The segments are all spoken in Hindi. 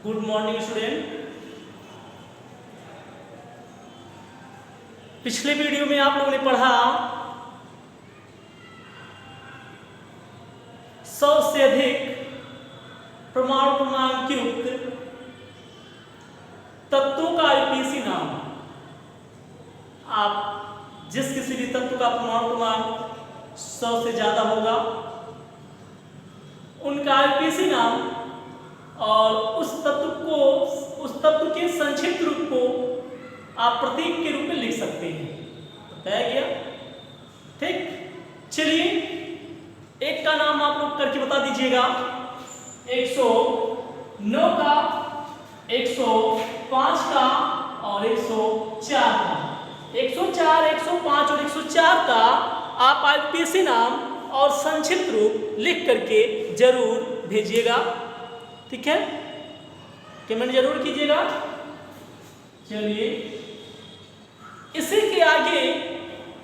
Good morning student. पिछले वीडियो में आप लोगों ने पढ़ा 100 से अधिक परमाणु क्रमांक युक्त तत्वों का आईपीसी नाम। आप जिस किसी भी तत्व का परमाणु क्रमांक 100 से ज्यादा होगा उनका आईपीसी नाम और उस तत्व के संक्षिप्त रूप को आप प्रतीक के रूप में लिख सकते हैं। बताया गया, ठीक। चलिए एक का नाम आप लोग करके बता दीजिएगा। 109 का, 105 का और 104 का। 104, 105 और 104 का आप आईपीसी नाम और संक्षिप्त रूप लिख करके जरूर भेजिएगा, ठीक है। कमेंट जरूर कीजिएगा। चलिए इसी के आगे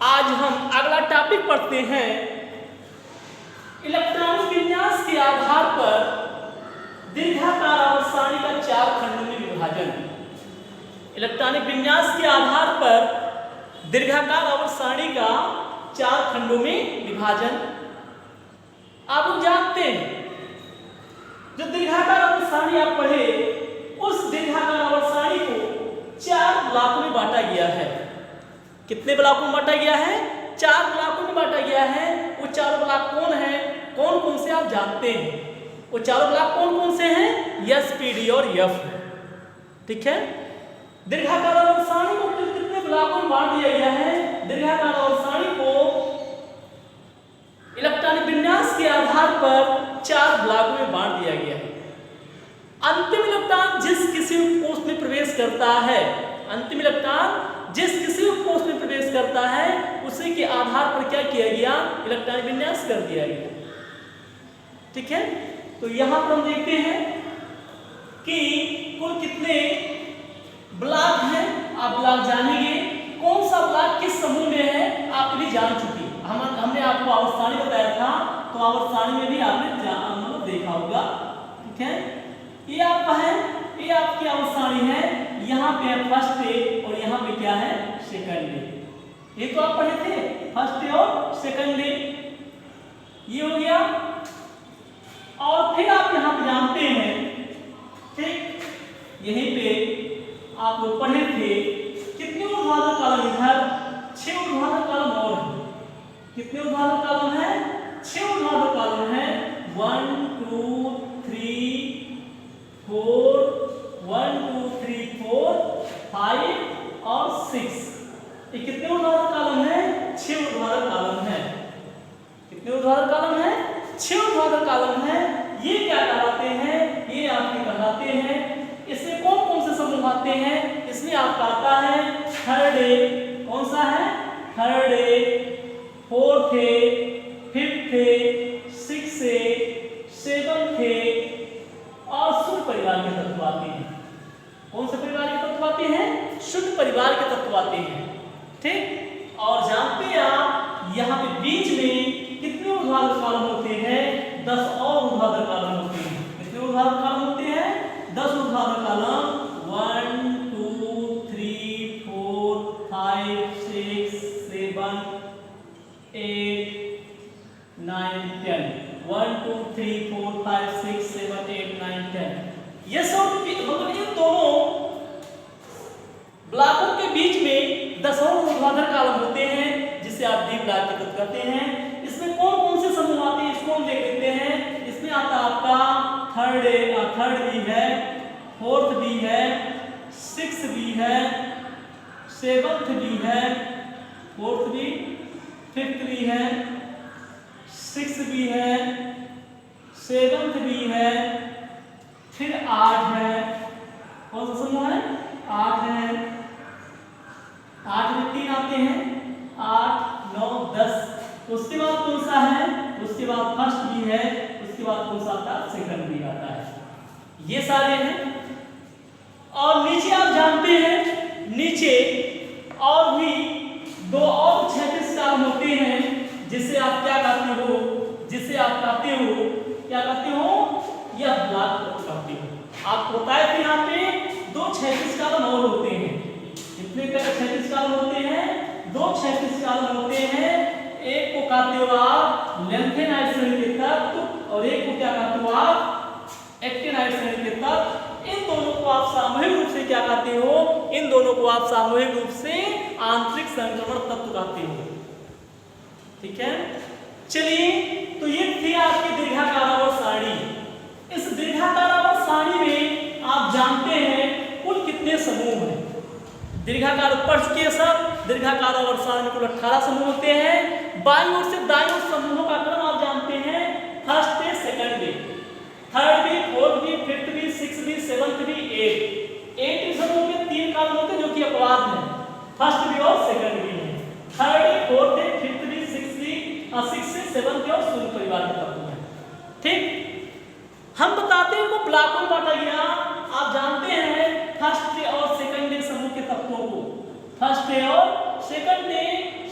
आज हम अगला टॉपिक पढ़ते हैं। इलेक्ट्रॉनिक विन्यास के आधार पर दीर्घाकार आवर्त सारणी का 4 खंडों में विभाजन। इलेक्ट्रॉनिक विन्यास के आधार पर दीर्घाकार आवर्त सारणी का 4 खंडों में विभाजन। आप लोग जानते हैं जो दीर्घाकार आवर्त सारणी आप पढ़े उस दीर्घाकार आवर्त सारणी को 4 ब्लॉकों में बांटा गया है। कितने ब्लॉकों में बांटा गया है? 4 ब्लॉकों में बांटा गया है। वो 4 ब्लॉक कौन है, कौन कौन से आप जानते हैं? वो 4 ब्लॉक कौन कौन से हैं? एस, पी, डी और एफ, ठीक है। दीर्घाकार आवर्त सारणी को कितने ब्लॉकों में बांट दिया गया है? दीर्घाकार आवर्त सारणी को इलेक्ट्रॉनिक विन्यास के आधार पर 4 ब्लॉकों में बांट दिया गया है। अंतिम इलेक्ट्रॉन जिस किसी उपकोष में प्रवेश करता है, अंतिम इलेक्ट्रॉन जिस किसी उपकोष में प्रवेश करता है उसी के आधार पर क्या किया गया? इलेक्ट्रॉनिक विन्यास कर दिया गया, ठीक है। तो यहां पर हम देखते हैं कि कुल कितने ब्लॉक हैं। आप ब्लॉक जानेंगे कौन सा ब्लॉक किस समूह में है, आप भी जान चुके। हमने आपको आवर्त सारणी बताया था, तो आवर्त सारणी में भी आपने मतलब देखा होगा, ठीक है। ये आपका है, ये आपकी आवर्त सारणी है। यहाँ पे है फर्स्ट डे और यहाँ पे क्या है? Second day. ये तो आप पढ़े थे, फर्स्ट डे और सेकंड डे, ये हो गया। और फिर आप यहाँ पे जानते हैं, ठीक, यहीं पे आप लोग पढ़े थे कितने ऊर्ध्वाधर कॉलम इधर? 6 ऊर्ध्वाधर कॉलम और है। कितने ऊर्ध्वाधर कॉलम है? 6 ऊर्ध्वाधर कॉलम है। 1 2 3 4 1 2 3 4 5 और 6। ये कितने ऊर्ध्वाधर कॉलम है? 6 ऊर्ध्वाधर कॉलम है। कितने ऊर्ध्वाधर कॉलम है? 6 ऊर्ध्वाधर कॉलम है। ये क्या कहलाते हैं? ये आपके कहलाते हैं। इसमें कौन कौन से समूह आते हैं? इसमें आपका आता है थर्ड ए। कौन सा है? Third A, fourth A, fifth A, six A, seventh A और शुद्ध परिवार के तत्व आते हैं। कौन से परिवार के तत्व आते हैं? शुद्ध परिवार के तत्व आते हैं, ठीक। और जानते हैं आप यहाँ पे बीच में कितने ऊर्ध्वाधर कॉलम होते हैं? 10 और ऊर्ध्वाधर कॉलम होते हैं। कितने ऊर्ध्वाधर कॉलम होते हैं? 10 ऊर्ध्वाधर कॉलम। 1 2 3 4 5 6 7 8 9 10। 1 2 3 4 5 6 7 8 9 10। ये सब मतलब ये दोनों ब्लॉकों के बीच में 10 ऊर्ध्वाधर कॉलम होते हैं जिसे आप डी ब्लॉक के तत्व कहते हैं। इसमें कौन कौन से समूह आते हैं इसको हम देख लेते हैं। इसमें आता आपका थर्ड भी है, फोर्थ भी है, सिक्स भी है, सेवंथ भी है, फोर्थ भी, फिफ्थ भी है, सिक्स भी है, सेवंथ भी है, फिर 8 है। कौन सा समूह है? 8 है। 8 में 3 आते हैं, 8 9 10। उसके बाद कौन सा है? उसके बाद फर्स्ट भी है, उसके बाद कौन सा आता है? सेकंड भी आता है। ये सारे हैं। और नीचे आप जानते हैं, नीचे और भी 2 और क्षैतिज कॉलम होते हैं जिसे आप क्या कहते हो? जिसे आप कहते हो, क्या कहते हो? यह ब्लॉक कहते हो। आपको बताया कि यहाँ पे 2 क्षैतिज कॉलम और होते हैं। कितने क्षैतिज कॉलम होते हैं? 2 क्षैतिज कॉलम होते हैं। एक को कहते हो आप लेंथेनाइड श्रेणी के तत्व और एक को क्या कहते हो आप एक्टिनाइड श्रेणी के तत्व। इन दोनों को आप सामूहिक रूप से क्या कहते हो? इन दोनों को आप सामूहिक रूप से आंतरिक संक्रमण तत्व कहते हो। ठीक है, चलिए तो ये थी आपकी दीर्घाकार आवर्त सारणी। इस दीर्घाकार आवर्त सारणी में आप जानते हैं कुल कितने समूह हैं? दीर्घाकार पढ़ चुके हैं सब। दीर्घाकार आवर्त सारणी में कुल 18 समूह होते हैं। बाईं ओर से दाईं ओर समूहों का क्रम आप जानते हैं, first day, second day, third day, fourth day, fifth day, sixth day, seventh day, eight समूह के 3 काल होते हैं जो कि अपवाद हैं, फर्स्ट डे और सेकंड डे है। Third day, fourth day, fifth day, sixth day, sixth से सेवंथ डे और शून्य परिवार के तत्व हैं। ठीक, हम बताते हैं इनको ब्लॉक में बांटा गया। आप जानते हैं फर्स्ट डे और सेकंड डे समूह के तत्वों को, फर्स्ट डे और सेकंड डे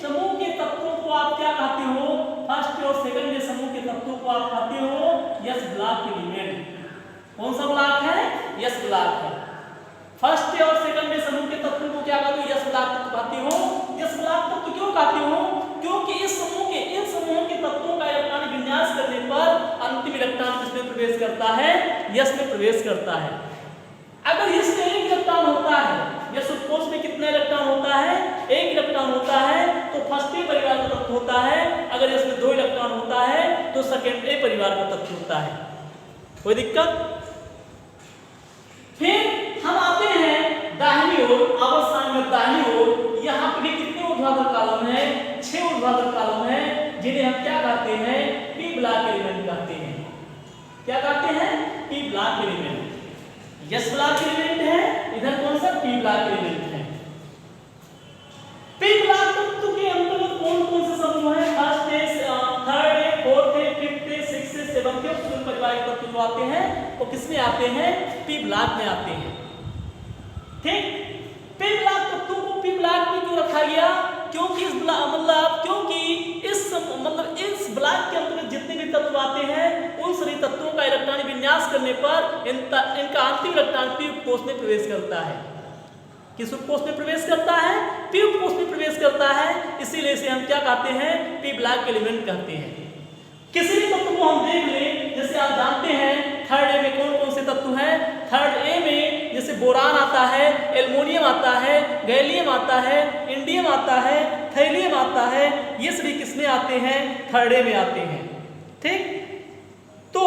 समूह के तत्वों को आप क्या कहते हो? फर्स्ट डे और सेकंड डे समूह के तत्वों को आप कहते हो यस ब्लॉक एलिमेंट। कौन सा ब्लॉक है? यस ब्लॉक है। फर्स्ट डे और सेकंड डे समूह के तत्वों को क्या कहते हो? यस ब्लॉक तत्व कहते हो। यस ब्लॉक तत्व क्यों कहते हो? क्योंकि इन समूहों के तत्वों का इलेक्ट्रॉनिक विन्यास करने पर अंतिम इलेक्ट्रॉन किसमें प्रवेश करता है? यस में प्रवेश करता है। अगर यस में 1 इलेक्ट्रॉन होता है, यस कोष में कितना इलेक्ट्रॉन होता है? 1 इलेक्ट्रॉन होता है, तो फर्स्ट ए परिवार का तत्व होता है। अगर यस में 2 इलेक्ट्रॉन होता है तो सेकंड ए परिवार का तत्व होता है। कोई दिक्कत? फिर हम आते हैं दाहिनी ओर, आवर्त सारणी में दाहिनी ओर। यहाँ पे कितने ऊर्ध्वाधर कॉलम है? 6 ऊर्ध्वाधर कॉलम है, जिन्हें हम क्या कहते हैं? पी ब्लॉक एलिमेंट कहते हैं। क्या कहते हैं? P block element. Yes block element है, इधर कौन सा? पी ब्लॉक एलिमेंट है। पी ब्लॉक तत्व के अंतर्गत कौन कौन से समूह है? First day, third day, fourth day, fifth day, sixth day, seventh day शून्य परिवार के तत्व जो आते हैं वो किसमें आते हैं? पी ब्लॉक में आते हैं। ठीक, पी ब्लॉक तत्व को पी ब्लॉक में क्यों रखा गया? क्योंकि इस ब्लॉक के अंतर्गत जितने भी तत्व आते हैं उन सभी तत्वों का इलेक्ट्रॉनिक विन्यास करने पर इनका अंतिम इलेक्ट्रॉन पी उपकोष में प्रवेश करता है। किस उपकोष में प्रवेश करता है? पी उपकोष में प्रवेश करता है। इसीलिए इसे हम क्या कहते हैं? पी ब्लॉक एलिमेंट कहते हैं। किसी भी तत्व को हम देख लें, जैसे आप जानते हैं थर्ड ए में कौन कौन से तत्व हैं? थर्ड ए में जैसे बोरान आता है, एल्युमिनियम आता है, गैलियम आता है, इंडियम आता है, थैलियम आता है। ये सभी किसमें आते हैं? थर्ड ए में आते हैं। ठीक, तो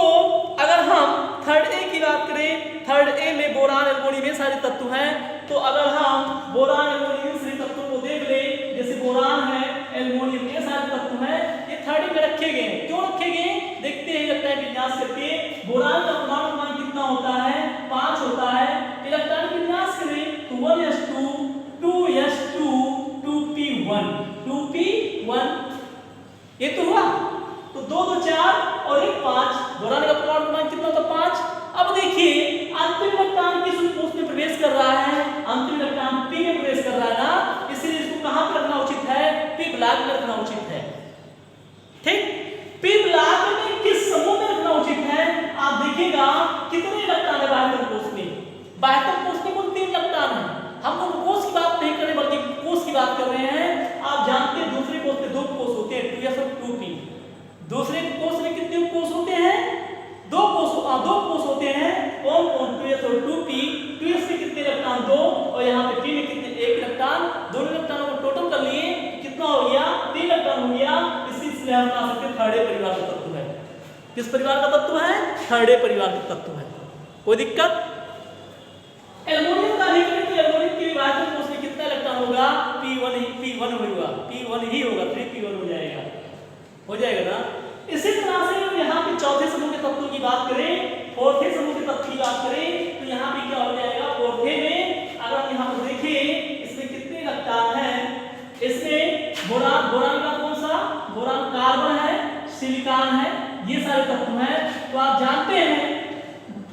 अगर हम थर्ड ए की बात करें, थर्ड ए में बोरान, एल्युमिनियम ये सारे तत्व हैं। तो अगर हम बोरान, एल्युमिनियम सभी तत्वों को देख लें, जैसे बोरान है, एल्युमिनियम ये सारे तत्व हैं, ये थर्ड ए में रखे गए हैं। क्यों रखे गए? देखते हैं इलेक्ट्रॉनिक विन्यास करके। बोरान का परमाणु क्रमांक कितना होता है? 5 होता है। इलेक्ट्रॉनिक विन्यास करें तो 1s2 2s2 2p1 2p1 ये तो हुआ। तो 2 2 4 और 1 5। बोरान का परमाणु क्रमांक कितना होता? 5। अब देखिए अंतिम इलेक्ट्रॉन किस उपकोष में प्रवेश कर रहा है? अंतिम इलेक्ट्रॉन पी में प्रवेश कर रहा है ना, इसलिए इसको कहां पर रखना उचित है? पी ब्लॉक में रखना उचित है। ठीक, पी ब्लॉक में किस समूह में रखना उचित है? आप देखिएगा कितने इलेक्ट्रॉन है बाह्यतम कोष में? बाह्यतम कोष में कुल 3 इलेक्ट्रॉन है। हम लोग कोष की बात नहीं कर रहे बल्कि कोष की बात कर रहे हैं। आप जानते हैं दूसरे कोष में 2 कोष होते हैं, 2s और 2p। दूसरे कोष में कितने कोष होते हैं? 2 कोष होते हैं। कौन कौन? 2s और 2p। 2s में कितने इलेक्ट्रॉन? 2, और यहाँ पे p में कितने? 1 इलेक्ट्रॉन। दोनों इलेक्ट्रॉनों को टोटल कर लिए, कितना हो गया? 3 इलेक्ट्रॉन हो गया। इसलिए हम कह सकते हैं थर्ड ए परिवार का तत्व है। किस परिवार का तत्व है? थर्ड ए परिवार का तत्व है। कोई दिक्कत? एल्युमिनियम का भी करें तो एल्युमिनियम के विभाजन कोष में कितना इलेक्ट्रॉन होगा? p1 होगा, p1 ही होगा, 3p1 हो जाएगा, हो जाएगा ना। इसी तरह से यहाँ पे चौथे समूह के तत्वों की बात करें, फोर्थे समूह के तत्व की बात करें तो यहाँ पे क्या हो जाएगा? फोर्थे में अगर हम यहाँ पर देखें इसमें कितने इलेक्ट्रॉन हैं? इसमें बोरान का कौन सा? बोरान कार्बन है, सिलिकॉन है, ये सारे तत्व हैं। तो आप जानते हैं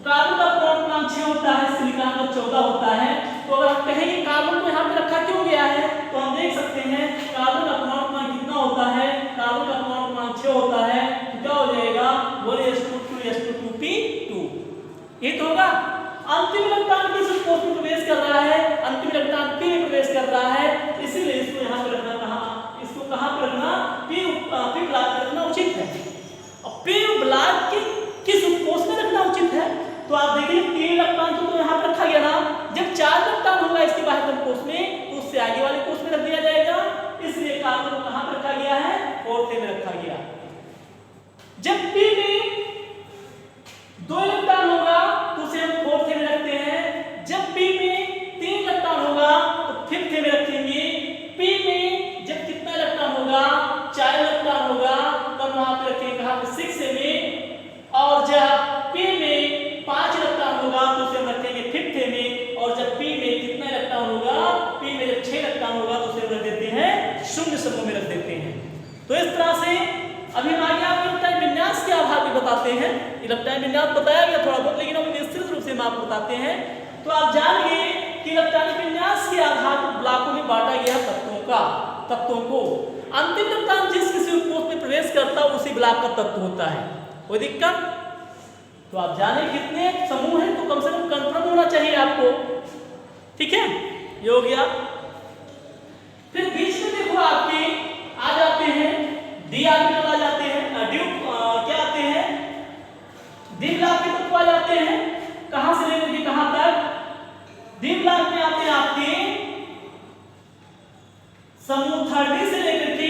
कार्बन का परमाणु क्रमांक 6 होता है, सिलिकॉन का 14 होता है। तो अगर हम कहें कि कार्बन को यहाँ पे रखा क्यों गया है, तो हम देख सकते हैं कार्बन का परमाणु क्रमांक कितना होता है? कार्बन का परमाणु क्रमांक 6 होता है। तो क्या हो जाएगा? 1s2 2s2 2p2 ये तो होगा। अंतिम इलेक्ट्रॉन किस कोष में प्रवेश कर रहा है, अंतिम इलेक्ट्रॉन p में प्रवेश कर रहा है, इसीलिए इसको यहाँ पे रखना, कहाँ पे रखना, p ब्लॉक में रखना उचित है। और p ब्लॉक के किस उपकोष में रखना उचित है, तो आप देखिए 3 इलेक्ट्रॉन तो यहाँ पर रखा गया ना, जब 4 इलेक्ट्रॉन होगा इसके बाह्यतम कोष में तो उससे आगे वाले कोष में रख दिया जाएगा, इसलिए कार्बन को कहाँ पर रखा गया है, 4th में रखा गया। जब p में 2 इलेक्ट्रॉन होगा तो उसे हम 4th में रखते हैं, जब p में 3 इलेक्ट्रॉन होगा तो 5th में रखेंगे, p में जब कितना इलेक्ट्रॉन होगा, 4 इलेक्ट्रॉन होगा तब वहां पे रखेंगे कहाँ पे, 6 में, और जब p में 5 इलेक्ट्रॉन होगा तो उसे हम रखेंगे 5th में, और जब p में कितना इलेक्ट्रॉन होगा, p में जब 6 इलेक्ट्रॉन होगा तो उसे हम रख देते हैं शून्य समूह में रख देते हैं। तो इस तरह से अभी हम आगे आपको इलेक्ट्रॉन विन्यास के आधार पर बताते हैं। इलेक्ट्रॉन विन्यास बताया गया थोड़ा बहुत, लेकिन हम विस्तृत रूप से हम आपको बताते हैं। तो आप जानिए कि इलेक्ट्रॉन विन्यास के आधार पर ब्लॉकों में बांटा गया तत्वों को अंतिम इलेक्ट्रॉन जिस किसी उपकोष में प्रवेश करता है उसी ब्लॉक का तत्व होता है। कोई दिक्कत? तो आप जाने कितने समूह हैं तो कम से कम कंफर्म होना चाहिए आपको, ठीक है, ये हो गया। फिर बीच में देखो आपके आ जाते हैं डी ऑर्बिटल आ जाते हैं, क्या आते हैं, डी ब्लॉक के तत्व आ जाते हैं, कहां से लेकर के कहां तक, डी ब्लॉक में आते हैं आपके समूह 3D से लेकर के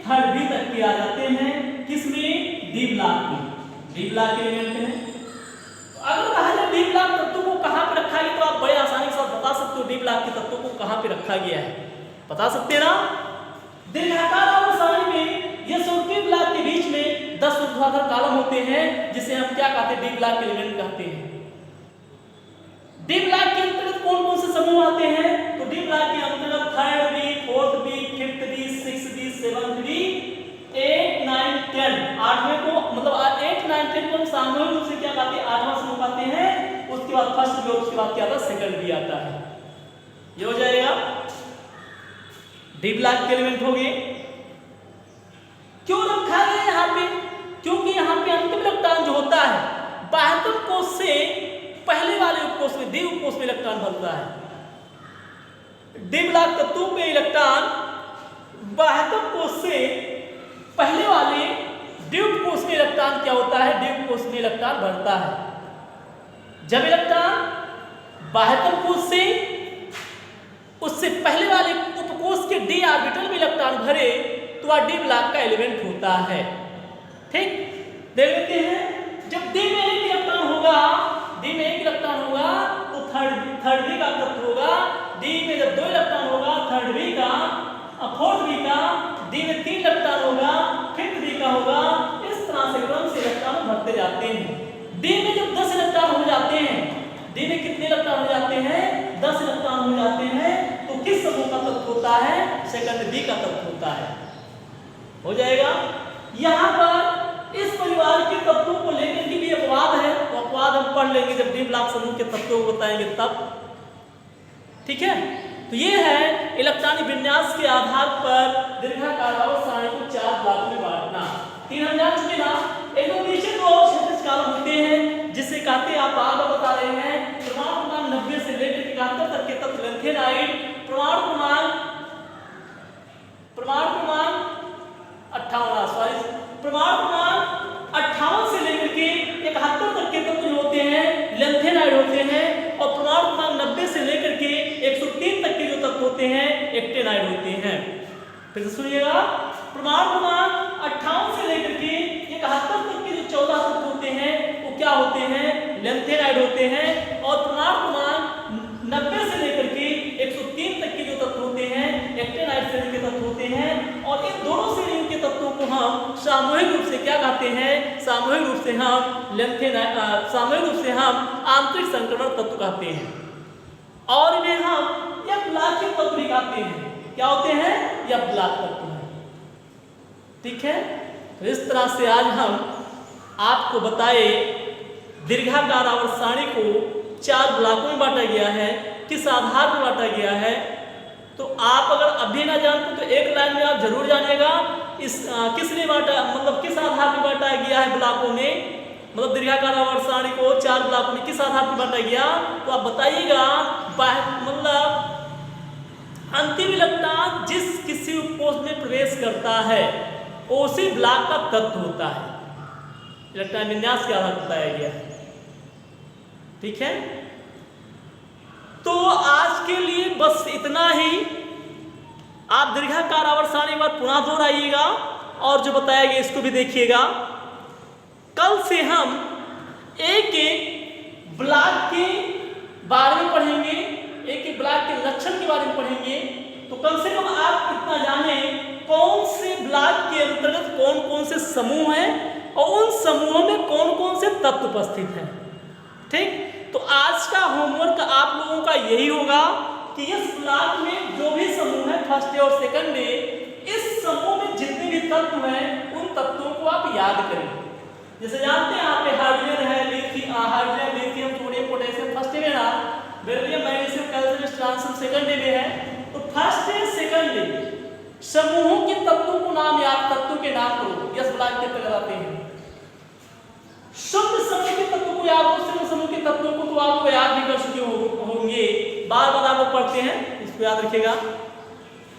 3D तक के आ जाते हैं, किसमें, डी ब्लॉक में, डी ब्लॉक के एलिमेंट हैं। तो अगर कहा जाए डी ब्लॉक तत्वों को कहां पे रखा गया तो आप बड़े आसानी के साथ बता सकते हो डी ब्लॉक के तत्वों को कहां पे रखा गया है, बता सकते हैं ना। दीर्घाकार आवर्त सारणी में ये सोल्टी ब्लॉक के बीच में 10 ऊर्ध्वाधर कॉलम होते हैं जिसे हम क्या कहते हैं, डी ब्लॉक के एलिमेंट कहते हैं। डी ब्लॉक के अंतर्गत कौन कौन से समूह आते हैं, तो डी ब्लॉक के अंतर्गत 3rd B, 4th B, 5th B, 6th B, 7th B, 8, 9, 10, 8वें को मतलब 8, 9, 10 को हम सामूहिक रूप से क्या कहते हैं, 8वां समूह कहते हैं। उसके बाद फर्स्ट B, उसके बाद क्या आता है, सेकंड B आता है। ये हो जाएगा डी ब्लॉक के एलिमेंट हो गए। क्यों रखा गया यहाँ पे, क्योंकि यहाँ पे अंतिम इलेक्ट्रॉन जो होता है बाह्यतम कोष से पहले वाले उपकोष में, डी उपकोष में इलेक्ट्रॉन भरता है। डी ब्लॉक तत्वों पे इलेक्ट्रॉन बाह्यतम कोष से पहले वाले डी उपकोष में इलेक्ट्रॉन क्या होता है, डी उपकोष में इलेक्ट्रॉन भरता है। जब इलेक्ट्रॉन बाह्यतम कोष से उससे पहले वाले उपकोष के डी ऑर्बिटल में इलेक्ट्रॉन भरे तो वह डी ब्लॉक का एलिमेंट होता है। ठीक, देख लेते हैं। जब डी में एक इलेक्ट्रॉन होगा, डी में एक इलेक्ट्रॉन होगा तो थर्ड बी का तत्व होगा। डी में जब 2 इलेक्ट्रॉन होगा, थर्ड बी का, 4th बी का, डी में 3 इलेक्ट्रॉन होगा, 5th बी का होगा। इस तरह से क्रम से इलेक्ट्रॉन भरते जाते हैं। डी में जब 10 इलेक्ट्रॉन हो जाते हैं, डी में कितने इलेक्ट्रॉन हो जाते हैं, 10 इलेक्ट्रॉन हो जाते हैं, तो किस समूह का तत्व होता है, सेकंड बी का तत्व होता है। हो जाएगा। यहाँ पर इस परिवार के तत्वों को लेकर के भी अपवाद है, तो अपवाद हम पढ़ लेंगे जब डी ब्लॉक समूह के तत्वों को बताएंगे तब, ठीक है। तो ये है इलेक्ट्रॉनिक विन्यास के आधार पर दीर्घाकार आवर्त सारणी को 4 ब्लॉक में बांटना। 3 हम जान चुके ना। एकदम नीचे 2 क्षैतिज कॉलम होते हैं जिसे कहते हैं, आप आगे बता रहे हैं, परमाणु क्रमांक 90 से लेकर 71 तक के तत्व लेंथेनाइड, परमाणु क्रमांक 58 से लेकर के 71 तक के तत्व जो होते हैं लेंथेनाइड होते हैं, और परमाणु क्रमांक 90 से लेकर के 103 तक के जो तत्व होते हैं एक्टेनाइड होते हैं। फिर से सुनिएगा, परमाणु क्रमांक 58 से लेकर के 71 तक के जो 14 तत्व होते हैं वो क्या होते हैं, लेंथेनाइड होते हैं, और परमाणु क्रमांक 90 से लेकर के 103 तक के जो तत्व होते हैं एक्टेनाइड श्रेणी के तत्व होते हैं। और इन दोनों श्रेणियों के तत्वों को हम सामूहिक रूप से क्या कहते हैं, सामूहिक रूप से हम लेंथेनाइड, सामूहिक रूप से हम आंतरिक संक्रमण तत्व कहते हैं, और इन्हें हम या ब्लॉक के तत्व भी कहते हैं। क्या होते हैं, या ब्लॉक तत्व हैं, ठीक है। तो इस तरह से आज हम आपको बताए दीर्घाकार आवर्त सारणी को 4 ब्लॉकों में बांटा गया है, किस आधार पर बांटा गया है। तो आप अगर अभी ना जानते तो एक लाइन में आप जरूर जानिएगा, इस किसने बांटा, मतलब किस आधार पर बांटा गया है ब्लॉकों में, मतलब दीर्घाकार आवर्त सारणी को 4 ब्लॉक में किस आधार पर बांटा गया, तो आप बताइएगा मतलब अंतिम इलेक्ट्रॉन जिस किसी उपकोष में प्रवेश करता है उसी ब्लॉक का तत्व होता है, इलेक्ट्रॉन विन्यास के आधार पर बताया गया। ठीक है, तो आज के लिए बस इतना ही। आप दीर्घाकार आवर्त सारणी एक बार पुनः दोहराइएगा और जो बताया गया इसको भी देखिएगा। कल से हम एक एक ब्लॉक के बारे में पढ़ेंगे, एक एक ब्लॉक के लक्षण के बारे में पढ़ेंगे। तो कम से कम आप इतना जाने कौन से ब्लॉक के अंतर्गत कौन कौन से समूह हैं और उन समूहों में कौन कौन से तत्व उपस्थित हैं। ठीक, तो आज का होमवर्क आप लोगों का यही होगा कि इस ब्लॉक में जो भी समूह है फर्स्ट डे और सेकंड डे, इस समूह में जितने भी तत्व हैं उन तत्वों को आप याद करें। जैसे जानते हैं आप हाइड्रोजन है, hydrogen, lithium, sodium, potassium first day में ना, beryllium, magnesium, calcium, strontium second day में है। तो फर्स्ट डे सेकंड डे समूहों के तत्वों को नाम याद, तत्वों के नाम करो, यस ब्लॉक के अंतर्गत आते हैं। शुद्ध समूह के तत्वों को याद, शुद्ध समूह के तत्वों को तो आप याद भी कर चुके होंगे, बार बार आप पढ़ते हैं, इसको याद रखिएगा।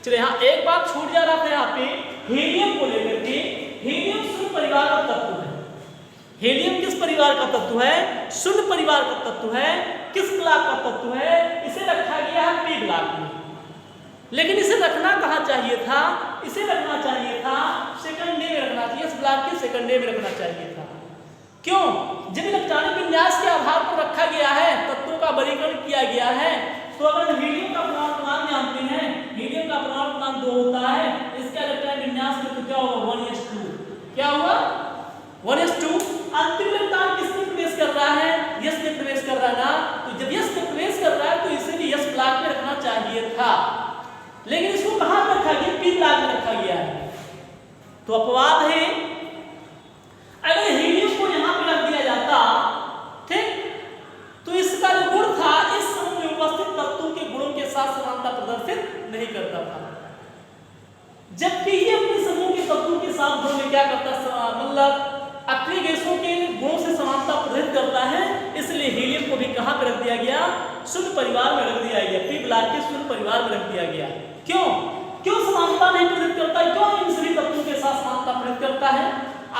चलिए हाँ, एक बात छूट जा रहा था यहाँ पे, हीलियम को लेकर के। हीलियम शून्य परिवार का तत्व है। हीलियम किस परिवार का तत्व है? शून्य परिवार का तत्व है। किस ब्लॉक का तत्व है? इसे रखा गया है पी ब्लॉक में। लेकिन इसे रखना कहाँ चाहिए था? इसे रखना चाहिए था सेकंड डे में रखना चाहिए, इस ब्लॉक के सेकंड डे में रखना चाहिए था। क्यों? जब इलेक्ट्रॉनिक विन्यास के आधार पर रखा गया है, तत्वों का वर्गीकरण किया गया है, तो अगर हीलियम का परमाणु जानते हैं, हीलियम का परमाणु 2 होता है, इसका इलेक्ट्रॉनिक विन्यास में तो क्या होगा 1s2। क्या हुआ? 1s2। अंतिम इलेक्ट्रॉन किसमें प्रवेश कर रहा है? यस में प्रवेश कर रहा है ना, तो जब यस में प्रवेश कर रहा है तो इसे भी यस ब्लॉक में रखना चाहिए था, लेकिन इसको कहां पे रखा गया? पी ब्लॉक में रखा गया है। तो अपवाद है, अगर हीलियम को यहां पे रख दिया जाता, ठीक, तो इसका जो गुण था इस समूह में उपस्थित तत्वों के गुणों के साथ समानता प्रदर्शित नहीं करता था, जबकि ये अपने समूह के तत्वों के साथ गुण में क्या करता, मतलब अपने गैसों के गुणों से समानता प्रदर्शित करता है। इसलिए हीलियम को भी कहां पे रख दिया गया? शून्य परिवार में रख दिया गया, पी ब्लॉक के शून्य परिवार में रख दिया गया। क्यों? क्यों समानता नहीं प्रदर्शित करता? क्यों इन सभी तत्वों के साथ समानता प्रदर्शित करता है?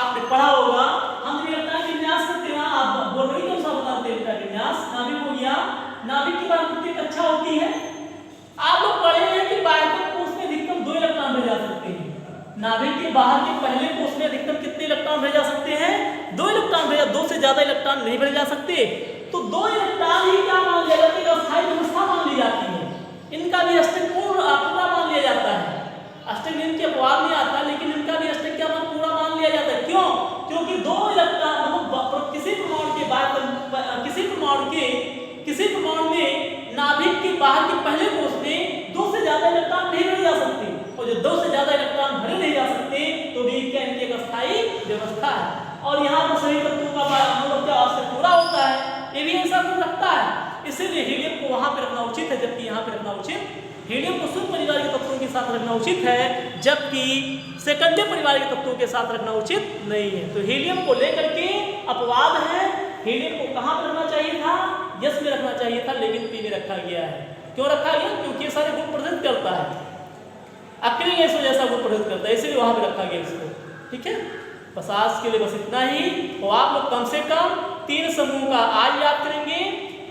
आपने पढ़ा होगा, हम इलेक्ट्रॉन विन्यास करते हैं, आप बोल रही कौन सा बताते हैं? इलेक्ट्रॉन विन्यास नाभिक हो गया, नाभिक की बात कितनी कक्षा होती है? आप लोग पढ़े हैं कि बाह्य कोष में अधिकतम 2 इलेक्ट्रॉन भेजा सकते हैं। नाभिक के बाहर के पहले कोष में अधिकतम कितने इलेक्ट्रॉन भेजा सकते हैं? 2 इलेक्ट्रॉन भेजा, 2 से ज्यादा इलेक्ट्रॉन नहीं भेजे जा सकते। तो 2 इलेक्ट्रॉन ही क्या मान लिया जाता है? अस्थायी व्यवस्था मान ली जाती है। इनका भी अष्टक पूरा मान लिया जाता है। अष्टक इनके अपवाद में आता है, लेकिन इनका भी अष्टक क्या पूरा मान लिया जाता है। क्यों? क्योंकि 2 इलेक्ट्रॉन किसी परमाणु के बाद किसी परमाणु में नाभिक के बाहर के पहले कोष में 2 से ज्यादा इलेक्ट्रॉन नहीं भरे जा सकते, और जो 2 से ज्यादा इलेक्ट्रॉन भरे नहीं जा सकते तो भी क्या इनकी एक अस्थायी व्यवस्था है। और यहाँ पर सभी तत्वों का मतलब क्या अष्टक पूरा होता है, ये भी ऐसा कुछ रखता है। इसीलिए हीलियम को वहां पे रखना उचित है, जबकि यहाँ पे रखना उचित, हीलियम को शून्य परिवार के तत्वों के साथ रखना उचित है, जबकि सेकंडरी परिवार के तत्वों के साथ रखना उचित नहीं है। तो हीलियम को लेकर के अपवाद है। हीलियम को कहां पर रखना चाहिए था? यस में रखना चाहिए था, लेकिन पी में रखा गया है। क्यों रखा गया? क्योंकि ये सारे गुण प्रदर्शित करता है, अक्रिय गैसों जैसा गुण प्रदर्शित करता है, इसलिए वहां पे रखा गया इसको। ठीक है, बस आज के लिए बस इतना ही। और आप लोग कम से कम 3 समूह का आज याद करेंगे,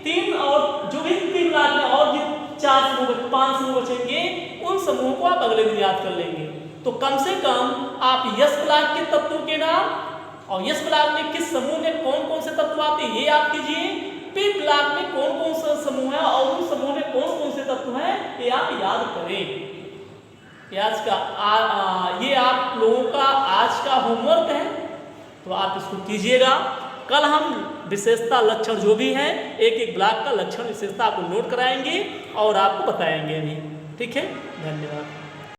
3 और जो भी 3 ब्लॉक में और जो 4 समूह 5 समूह बचेंगे उन समूहों को आप अगले दिन याद कर लेंगे। तो कम से कम आप यस ब्लॉक के तत्वों के नाम और यस ब्लॉक में किस समूह में कौन कौन से तत्व आते हैं ये याद कीजिए। पी ब्लॉक में कौन कौन सा समूह है और उन समूह में कौन कौन से तत्व हैं ये आप याद करें। ये आप लोगों का आज का होमवर्क है, तो आप इसको कीजिएगा। कल हम विशेषता लक्षण जो भी है एक एक ब्लॉक का लक्षण विशेषता आपको नोट कराएंगे और आपको बताएंगे भी। ठीक है, धन्यवाद।